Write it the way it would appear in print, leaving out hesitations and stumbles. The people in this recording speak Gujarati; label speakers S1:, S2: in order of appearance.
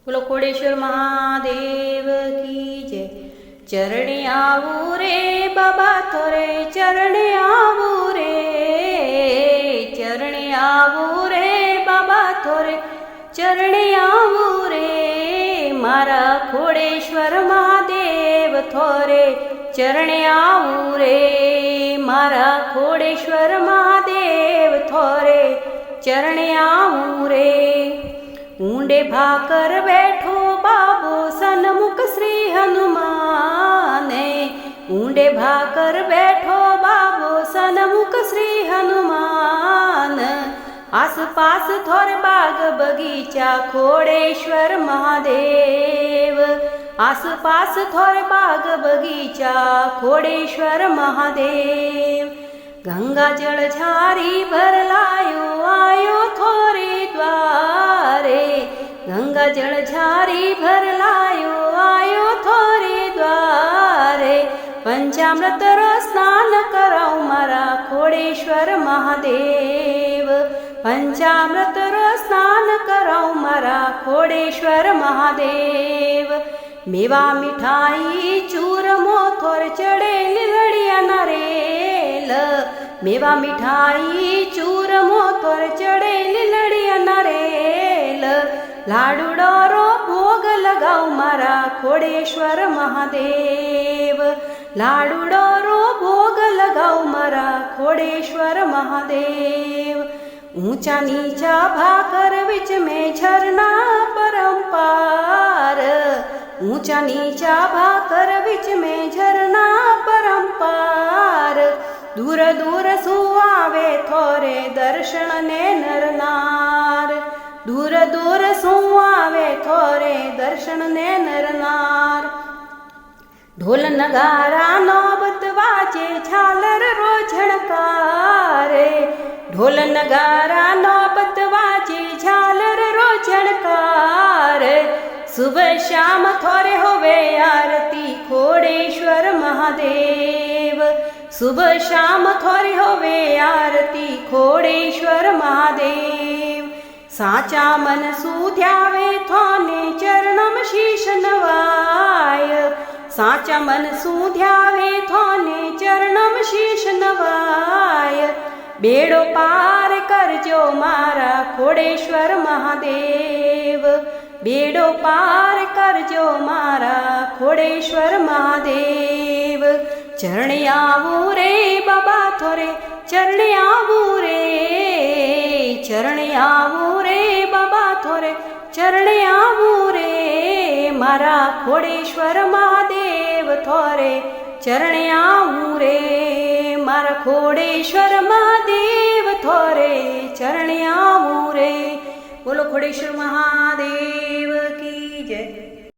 S1: બોલો ખોડેશ્વર મહાદેવ કી જય। ચરણે આવું રે બાબા થોરે, ચરણે આવું રે, ચરણે આવું રે બાબા થોરે, ચરણે આવું રે મારા ખોડેશ્વર મહાદેવ થોરે, ચરણે આવું રે મારા ખોડેશ્વર મહાદેવ થોરે, ચરણે આવું રે। ઊંડે ભાકર બેઠો બાબો સન્મુખ શ્રી હનુમાને, ઊંડે ભાકર બેઠો બાબો સન્મુખ શ્રી હનુમાન। આસપાસ થોર બાગ બગીચા ખોડેશ્વર મહાદેવ, આસપાસ થોર બાગ બગીચા ખોડેશ્વર મહાદેવ। ગંગા જળ ઝારી ભરલાયો આયો થોરે દ્વારે, ગંગા જળ ઝારી ભરલાયો આયો થોરે દ્વારે। પંચામૃત રો સ્નાન કરાઉ મારા ખોડેશ્વર મહાદેવ, પંચામૃત રો સ્નાન કરાઉ મારા ખોડેશ્વર મહાદેવ। મેવા મીઠાઈ ચૂરમો થોર ચડે લીલડિયા નરેલ, મેવા મીઠાઈ ચૂરમો થોર ચડે લીલડિયા નરેલ। લાડુડો રો ભોગ લગાઉ મારા ખોડેશ્વર મહાદેવ, લાડુડો રો ભોગ લગાઉ મારા ખોડેશ્વર મહાદેવ। ऊंचा नीचा भाकर विच में झरना परम्पार, ऊंचा नीचा भाकर विच में झरना परम्पार। दूर दूर सुआवे थोरे दर्शन ने नर नार, दूर दूर सुआवे थोरे दर्शन ने नर नार। ढोल नगारा नौबत वाजे झालर रो झणकारे, ढोल नगारा नौबत वाजे झालर रो झणकार। सुबह शाम थोरे होवे आरती खोड़ेश्वर महादेव, सुबह शाम थोरे होवे आरती खोड़ेश्वर महादेव। साचा मन सुध्यावे थोने चरणम शीश नवाय, साचा मन सुध्यावे थोने चरणम शीश नवाय। बेड़ो पार करजो मारा खोड़ेश्वर महादेव, बेड़ो पार करजो मारा खोड़ेश्वर महादेव। चरणे आवू रे बाबा थोरे, चरणे आवू रे, चरणे आवू रे बाबा थोरे, चरणे आवू रे मारा खोड़ेश्वर महादेव थोरे, चरणे आवू रे मारा खोड़ेश्वर महादेव थोरे, चरणे आवू रे। बोलो खोड़ेश्वर महादेव।